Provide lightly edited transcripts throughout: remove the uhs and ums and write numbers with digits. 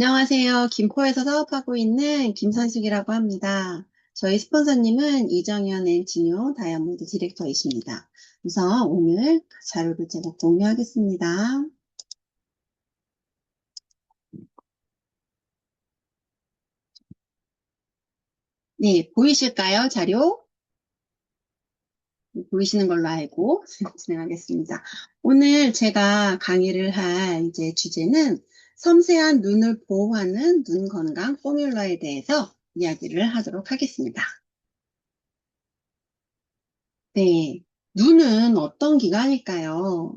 안녕하세요. 김포에서 사업하고 있는 김선식이라고 합니다. 저희 스폰서님은 이정현 앤 진요 다이아몬드 디렉터이십니다. 우선 오늘 자료를 제가 공유하겠습니다. 네, 보이실까요? 자료? 보이시는 걸로 알고 진행하겠습니다. 오늘 제가 강의를 할 이제 주제는 섬세한 눈을 보호하는 눈 건강 포뮬러에 대해서 이야기를 하도록 하겠습니다. 네. 눈은 어떤 기관일까요?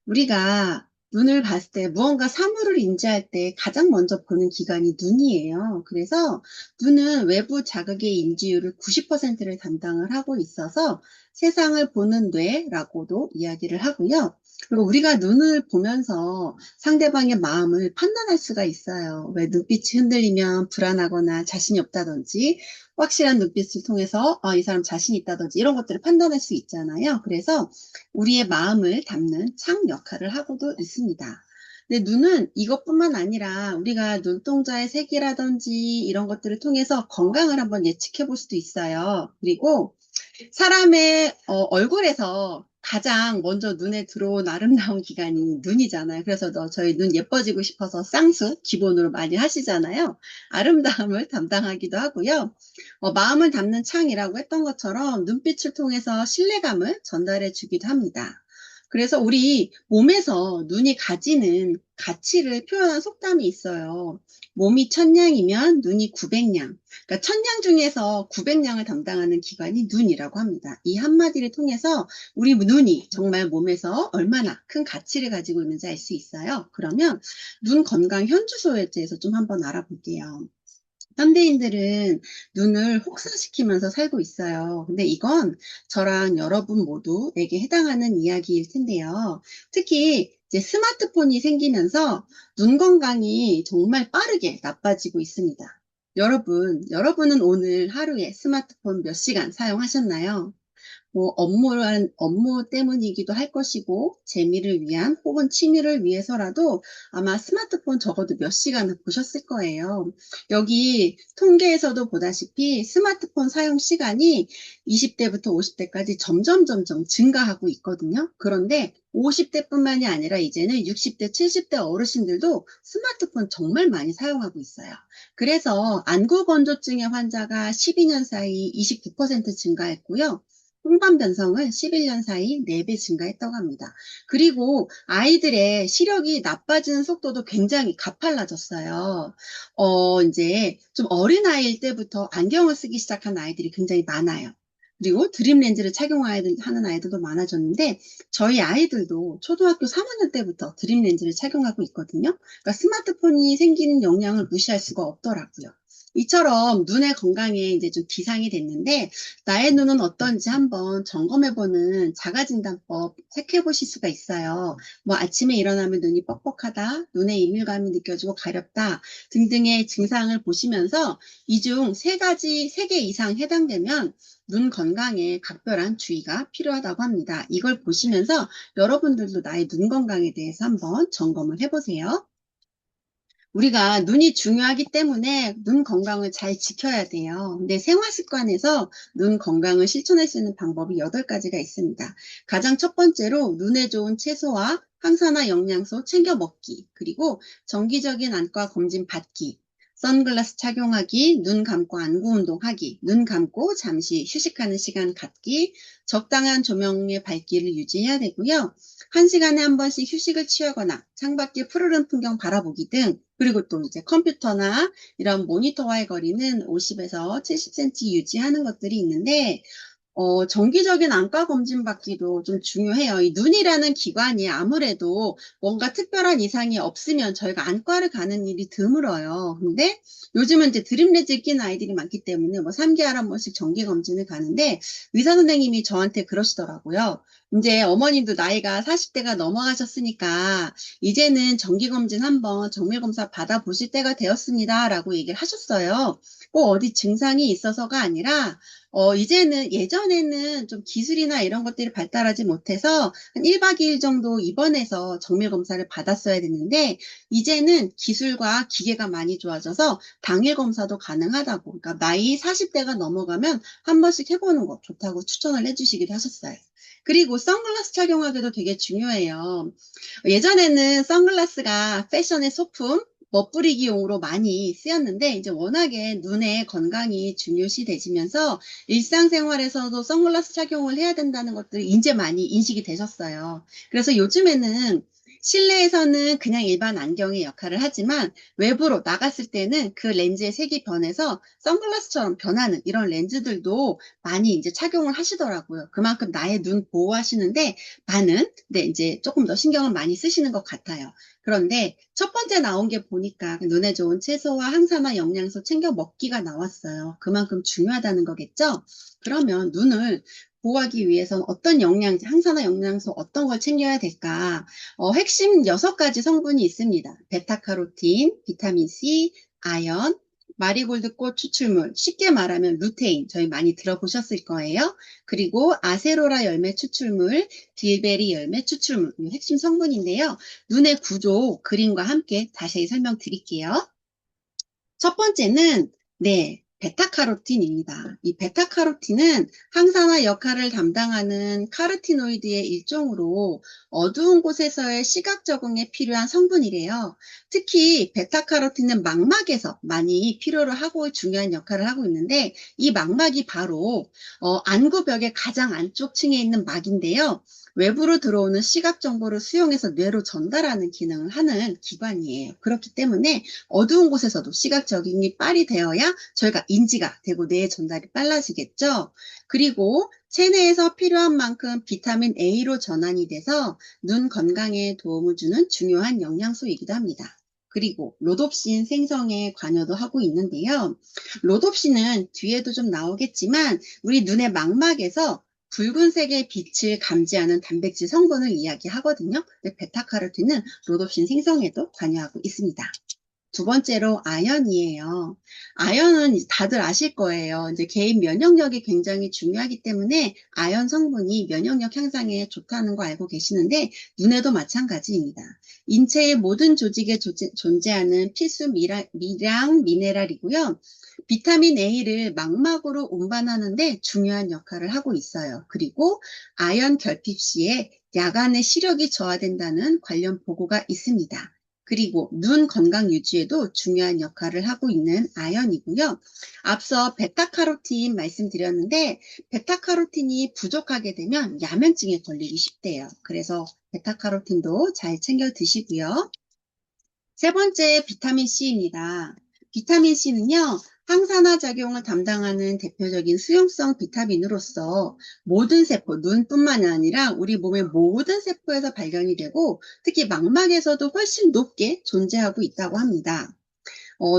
우리가 눈을 봤을 때 무언가 사물을 인지할 때 가장 먼저 보는 기관이 눈이에요. 그래서 눈은 외부 자극의 인지율을 90%를 담당을 하고 있어서 세상을 보는 뇌라고도 이야기를 하고요. 그리고 우리가 눈을 보면서 상대방의 마음을 판단할 수가 있어요. 왜 눈빛이 흔들리면 불안하거나 자신이 없다든지 확실한 눈빛을 통해서 이 사람 자신 있다든지 이런 것들을 판단할 수 있잖아요. 그래서 우리의 마음을 담는 창 역할을 하고도 있습니다. 근데 눈은 이것뿐만 아니라 우리가 눈동자의 색이라든지 이런 것들을 통해서 건강을 한번 예측해 볼 수도 있어요. 그리고 사람의 얼굴에서 가장 먼저 눈에 들어온 아름다운 기관이 눈이잖아요. 그래서 저희 눈 예뻐지고 싶어서 쌍수 기본으로 많이 하시잖아요. 아름다움을 담당하기도 하고요. 마음을 담는 창이라고 했던 것처럼 눈빛을 통해서 신뢰감을 전달해 주기도 합니다. 그래서 우리 몸에서 눈이 가지는 가치를 표현한 속담이 있어요. 몸이 1000냥이면 눈이 900냥. 그러니까 1000냥 중에서 900냥을 담당하는 기관이 눈이라고 합니다. 이 한마디를 통해서 우리 눈이 정말 몸에서 얼마나 큰 가치를 가지고 있는지 알 수 있어요. 그러면 눈 건강 현주소에 대해서 좀 한번 알아볼게요. 현대인들은 눈을 혹사시키면서 살고 있어요. 근데 이건 저랑 여러분 모두에게 해당하는 이야기일 텐데요. 특히 이제 스마트폰이 생기면서 눈 건강이 정말 빠르게 나빠지고 있습니다. 여러분은 오늘 하루에 스마트폰 몇 시간 사용하셨나요? 뭐 업무 때문이기도 할 것이고 재미를 위한 혹은 취미를 위해서라도 아마 스마트폰 적어도 몇 시간을 보셨을 거예요. 여기 통계에서도 보다시피 스마트폰 사용 시간이 20대부터 50대까지 점점 증가하고 있거든요. 그런데 50대뿐만이 아니라 이제는 60대, 70대 어르신들도 스마트폰 정말 많이 사용하고 있어요. 그래서 안구건조증의 환자가 12년 사이 29% 증가했고요. 홍반변성은 11년 사이 4배 증가했다고 합니다. 그리고 아이들의 시력이 나빠지는 속도도 굉장히 가팔라졌어요. 이제 좀 어린아이일 때부터 안경을 쓰기 시작한 아이들이 굉장히 많아요. 그리고 드림 렌즈를 착용하는 아이들도 많아졌는데 저희 아이들도 초등학교 3학년 때부터 드림 렌즈를 착용하고 있거든요. 그러니까 스마트폰이 생기는 영향을 무시할 수가 없더라고요. 이처럼 눈의 건강에 이제 좀 기상이 됐는데 나의 눈은 어떤지 한번 점검해보는 자가진단법 체크해보실 수가 있어요. 뭐 아침에 일어나면 눈이 뻑뻑하다, 눈에 이물감이 느껴지고 가렵다 등등의 증상을 보시면서 이 중 세 개 이상 해당되면 눈 건강에 각별한 주의가 필요하다고 합니다. 이걸 보시면서 여러분들도 나의 눈 건강에 대해서 한번 점검을 해보세요. 우리가 눈이 중요하기 때문에 눈 건강을 잘 지켜야 돼요. 근데 생활 습관에서 눈 건강을 실천할 수 있는 방법이 8가지가 있습니다. 가장 첫 번째로 눈에 좋은 채소와 항산화 영양소 챙겨 먹기, 그리고 정기적인 안과 검진 받기, 선글라스 착용하기, 눈 감고 안구 운동하기, 눈 감고 잠시 휴식하는 시간 갖기, 적당한 조명의 밝기를 유지해야 되고요. 1시간에 한 번씩 휴식을 취하거나 창밖의 푸르른 풍경 바라보기 등, 그리고 또 이제 컴퓨터나 이런 모니터와의 거리는 50에서 70cm 유지하는 것들이 있는데, 정기적인 안과 검진 받기도 좀 중요해요. 이 눈이라는 기관이 아무래도 뭔가 특별한 이상이 없으면 저희가 안과를 가는 일이 드물어요. 근데 요즘은 이제 드림렌즈 낀 아이들이 많기 때문에 뭐 3개월에 한 번씩 정기 검진을 가는데 의사 선생님이 저한테 그러시더라고요. 이제 어머님도 나이가 40대가 넘어가셨으니까 이제는 정기검진 한번 정밀검사 받아보실 때가 되었습니다. 라고 얘기를 하셨어요. 꼭 어디 증상이 있어서가 아니라 이제는 예전에는 좀 기술이나 이런 것들이 발달하지 못해서 한 1박 2일 정도 입원해서 정밀검사를 받았어야 됐는데 이제는 기술과 기계가 많이 좋아져서 당일 검사도 가능하다고, 그러니까 나이 40대가 넘어가면 한 번씩 해보는 거 좋다고 추천을 해주시기도 하셨어요. 그리고 선글라스 착용하기도 되게 중요해요. 예전에는 선글라스가 패션의 소품, 멋부리기용으로 많이 쓰였는데 이제 워낙에 눈의 건강이 중요시되지면서 일상생활에서도 선글라스 착용을 해야 된다는 것들이 이제 많이 인식이 되셨어요. 그래서 요즘에는 실내에서는 그냥 일반 안경의 역할을 하지만 외부로 나갔을 때는 그 렌즈의 색이 변해서 선글라스처럼 변하는 이런 렌즈들도 많이 이제 착용을 하시더라고요. 그만큼 나의 눈 보호하시는데 많은, 네, 이제 조금 더 신경을 많이 쓰시는 것 같아요. 그런데 첫 번째 나온 게 보니까 눈에 좋은 채소와 항산화 영양소 챙겨 먹기가 나왔어요. 그만큼 중요하다는 거겠죠? 그러면 눈을 보호하기 위해서는 어떤 영양제, 항산화 영양소 어떤 걸 챙겨야 될까? 핵심 6가지 성분이 있습니다. 베타카로틴, 비타민C, 아연, 마리골드꽃 추출물, 쉽게 말하면 루테인, 저희 많이 들어보셨을 거예요. 그리고 아세로라 열매 추출물, 딜베리 열매 추출물, 이 핵심 성분인데요. 눈의 구조, 그림과 함께 자세히 설명드릴게요. 첫 번째는, 네, 베타카로틴입니다. 이 베타카로틴은 항산화 역할을 담당하는 카로티노이드의 일종으로 어두운 곳에서의 시각 적응에 필요한 성분이래요. 특히 베타카로틴은 망막에서 많이 필요로 하고 중요한 역할을 하고 있는데 이 망막이 바로 안구벽의 가장 안쪽 층에 있는 막인데요. 외부로 들어오는 시각 정보를 수용해서 뇌로 전달하는 기능을 하는 기관이에요. 그렇기 때문에 어두운 곳에서도 시각 적응이 빨리 되어야 저희가 인지가 되고 뇌에 전달이 빨라지겠죠. 그리고 체내에서 필요한 만큼 비타민 A로 전환이 돼서 눈 건강에 도움을 주는 중요한 영양소이기도 합니다. 그리고 로놉신 생성에 관여도 하고 있는데요. 로놉신은 뒤에도 좀 나오겠지만 우리 눈의 망막에서 붉은색의 빛을 감지하는 단백질 성분을 이야기하거든요. 근데 베타카로틴은 로놉신 생성에도 관여하고 있습니다. 두 번째로 아연이에요. 아연은 다들 아실 거예요. 이제 개인 면역력이 굉장히 중요하기 때문에 아연 성분이 면역력 향상에 좋다는 거 알고 계시는데 눈에도 마찬가지입니다. 인체의 모든 조직에 존재하는 필수 미량 미네랄이고요. 비타민 A를 망막으로 운반하는데 중요한 역할을 하고 있어요. 그리고 아연 결핍 시에 야간의 시력이 저하된다는 관련 보고가 있습니다. 그리고 눈 건강 유지에도 중요한 역할을 하고 있는 아연이고요. 앞서 베타카로틴 말씀드렸는데 베타카로틴이 부족하게 되면 야맹증에 걸리기 쉽대요. 그래서 베타카로틴도 잘 챙겨 드시고요. 세 번째 비타민C입니다. 비타민C는요, 항산화 작용을 담당하는 대표적인 수용성 비타민으로서 모든 세포, 눈뿐만 아니라 우리 몸의 모든 세포에서 발견이 되고 특히 망막에서도 훨씬 높게 존재하고 있다고 합니다.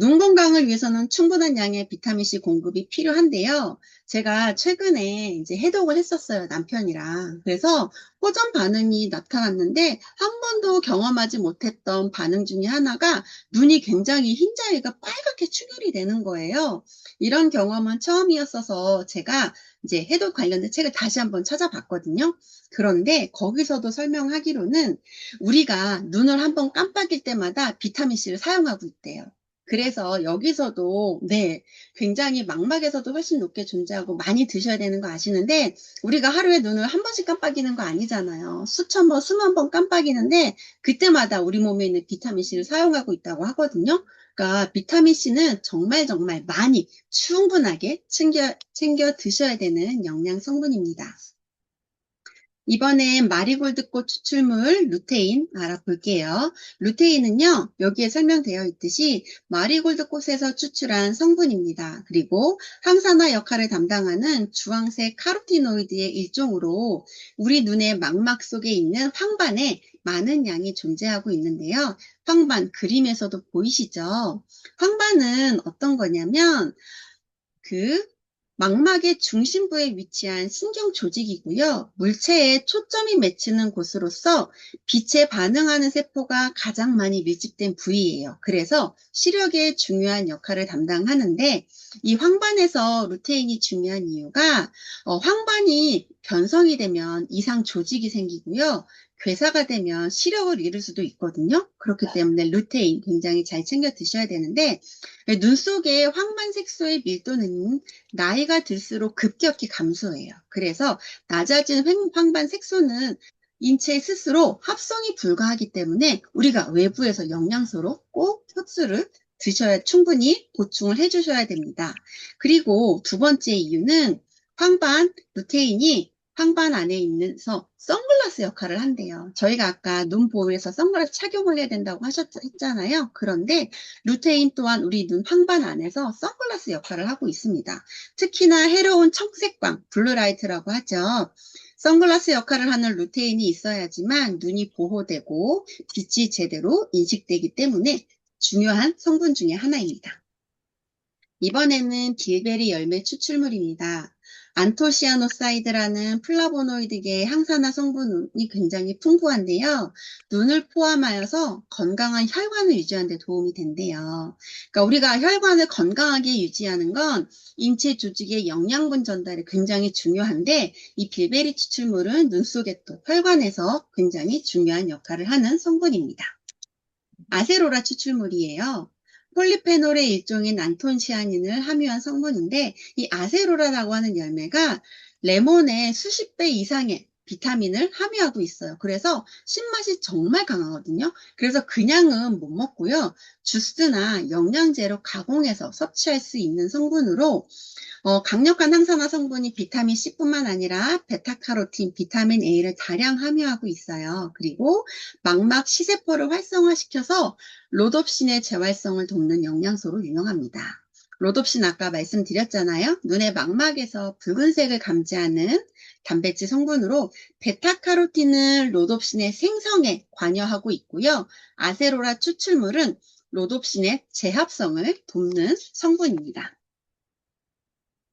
눈 건강을 위해서는 충분한 양의 비타민C 공급이 필요한데요. 제가 최근에 이제 해독을 했었어요, 남편이랑. 그래서 호전 반응이 나타났는데 한 번도 경험하지 못했던 반응 중에 하나가 눈이 굉장히 흰자위가 빨갛게 충혈이 되는 거예요. 이런 경험은 처음이었어서 제가 이제 해독 관련된 책을 다시 한번 찾아봤거든요. 그런데 거기서도 설명하기로는 우리가 눈을 한번 깜빡일 때마다 비타민C를 사용하고 있대요. 그래서 여기서도 네, 굉장히 망막에서도 훨씬 높게 존재하고 많이 드셔야 되는 거 아시는데 우리가 하루에 눈을 한 번씩 깜빡이는 거 아니잖아요. 수천 번, 수만 번 깜빡이는데 그때마다 우리 몸에 있는 비타민C를 사용하고 있다고 하거든요. 그러니까 비타민C는 정말 정말 많이 충분하게 챙겨 드셔야 되는 영양 성분입니다. 이번엔 마리골드꽃 추출물 루테인 알아볼게요. 루테인은요, 여기에 설명되어 있듯이 마리골드꽃에서 추출한 성분입니다. 그리고 항산화 역할을 담당하는 주황색 카로티노이드의 일종으로 우리 눈의 망막 속에 있는 황반에 많은 양이 존재하고 있는데요. 황반, 그림에서도 보이시죠? 황반은 어떤 거냐면 그 망막의 중심부에 위치한 신경 조직이고요. 물체에 초점이 맺히는 곳으로서 빛에 반응하는 세포가 가장 많이 밀집된 부위예요. 그래서 시력에 중요한 역할을 담당하는데 이 황반에서 루테인이 중요한 이유가 황반이 변성이 되면 이상 조직이 생기고요. 괴사가 되면 시력을 잃을 수도 있거든요. 그렇기 때문에 루테인 굉장히 잘 챙겨 드셔야 되는데 눈 속의 황반 색소의 밀도는 나이가 들수록 급격히 감소해요. 그래서 낮아진 황반 색소는 인체 스스로 합성이 불가하기 때문에 우리가 외부에서 영양소로 꼭 흡수를 드셔야 충분히 보충을 해주셔야 됩니다. 그리고 두 번째 이유는 황반 루테인이 황반 안에 있는서 선글라스 역할을 한대요. 저희가 아까 눈 보호해서 선글라스 착용을 해야 된다고 했잖아요. 그런데 루테인 또한 우리 눈 황반 안에서 선글라스 역할을 하고 있습니다. 특히나 해로운 청색광, 블루라이트라고 하죠. 선글라스 역할을 하는 루테인이 있어야지만 눈이 보호되고 빛이 제대로 인식되기 때문에 중요한 성분 중에 하나입니다. 이번에는 빌베리 열매 추출물입니다. 안토시아노사이드라는 플라보노이드계 항산화 성분이 굉장히 풍부한데요. 눈을 포함하여서 건강한 혈관을 유지하는 데 도움이 된대요. 그러니까 우리가 혈관을 건강하게 유지하는 건 인체 조직의 영양분 전달이 굉장히 중요한데 이 빌베리 추출물은 눈 속의 또 혈관에서 굉장히 중요한 역할을 하는 성분입니다. 아세로라 추출물이에요. 폴리페놀의 일종인 안톤시아닌을 함유한 성분인데 이 아세로라라고 하는 열매가 레몬의 수십 배 이상의 비타민을 함유하고 있어요. 그래서 신맛이 정말 강하거든요. 그래서 그냥은 못 먹고요. 주스나 영양제로 가공해서 섭취할 수 있는 성분으로 강력한 항산화 성분이 비타민 C뿐만 아니라 베타카로틴, 비타민 A를 다량 함유하고 있어요. 그리고 망막 시세포를 활성화시켜서 로놉신의 재활성을 돕는 영양소로 유명합니다. 로놉신 아까 말씀드렸잖아요. 눈의 망막에서 붉은색을 감지하는 단백질 성분으로 베타카로틴은 로놉신의 생성에 관여하고 있고요. 아세로라 추출물은 로놉신의 재합성을 돕는 성분입니다.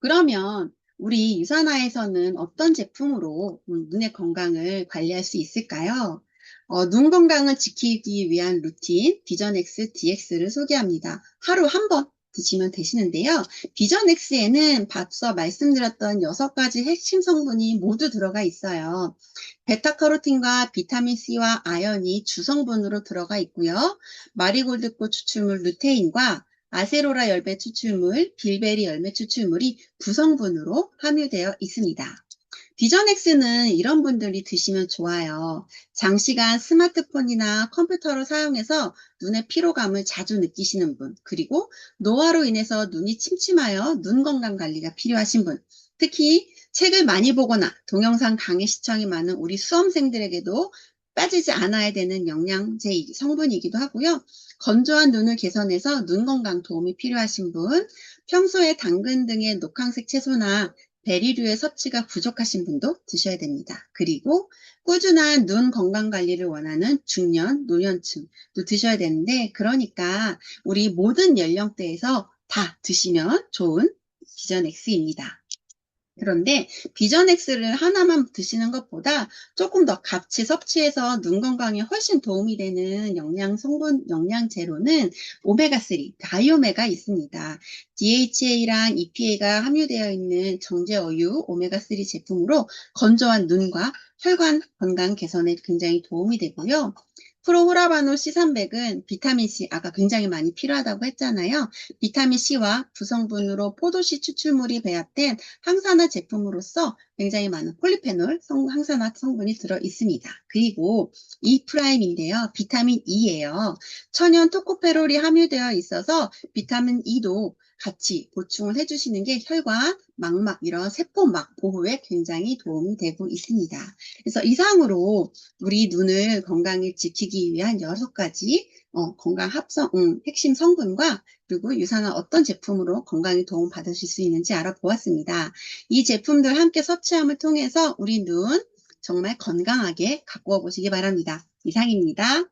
그러면 우리 유산화에서는 어떤 제품으로 눈의 건강을 관리할 수 있을까요? 눈 건강을 지키기 위한 루틴 비전X DX를 소개합니다. 하루 한 번 드시면 되시는데요. 비전X에는 앞서 말씀드렸던 6가지 핵심 성분이 모두 들어가 있어요. 베타카로틴과 비타민 C와 아연이 주성분으로 들어가 있고요. 마리골드꽃 추출물 루테인과 아세로라 열매 추출물, 빌베리 열매 추출물이 부성분으로 함유되어 있습니다. 비전X는 이런 분들이 드시면 좋아요. 장시간 스마트폰이나 컴퓨터를 사용해서 눈의 피로감을 자주 느끼시는 분, 그리고 노화로 인해서 눈이 침침하여 눈 건강 관리가 필요하신 분, 특히 책을 많이 보거나 동영상 강의 시청이 많은 우리 수험생들에게도 빠지지 않아야 되는 영양제 성분이기도 하고요. 건조한 눈을 개선해서 눈 건강 도움이 필요하신 분, 평소에 당근 등의 녹황색 채소나 베리류의 섭취가 부족하신 분도 드셔야 됩니다. 그리고 꾸준한 눈 건강 관리를 원하는 중년, 노년층도 드셔야 되는데 그러니까 우리 모든 연령대에서 다 드시면 좋은 비전X입니다. 그런데 비전X를 하나만 드시는 것보다 조금 더 같이 섭취해서 눈 건강에 훨씬 도움이 되는 영양 성분, 영양제로는 오메가3, 다이오메가 있습니다. DHA랑 EPA가 함유되어 있는 정제어유 오메가3 제품으로 건조한 눈과 혈관 건강 개선에 굉장히 도움이 되고요. 프로후라바노 C300은 비타민C, 아까 굉장히 많이 필요하다고 했잖아요. 비타민C와 부성분으로 포도씨 추출물이 배합된 항산화 제품으로서 굉장히 많은 폴리페놀 항산화 성분이 들어 있습니다. 그리고 E 프라임인데요. 비타민 E예요. 천연 토코페롤이 함유되어 있어서 비타민 E도 같이 보충을 해주시는 게 혈관, 망막, 이런 세포막 보호에 굉장히 도움이 되고 있습니다. 그래서 이상으로 우리 눈을 건강히 지키기 위한 6가지 건강 합성, 핵심 성분과 그리고 유산화 어떤 제품으로 건강에 도움 받으실 수 있는지 알아보았습니다. 이 제품들 함께 섭취함을 통해서 우리 눈 정말 건강하게 가꾸어 보시기 바랍니다. 이상입니다.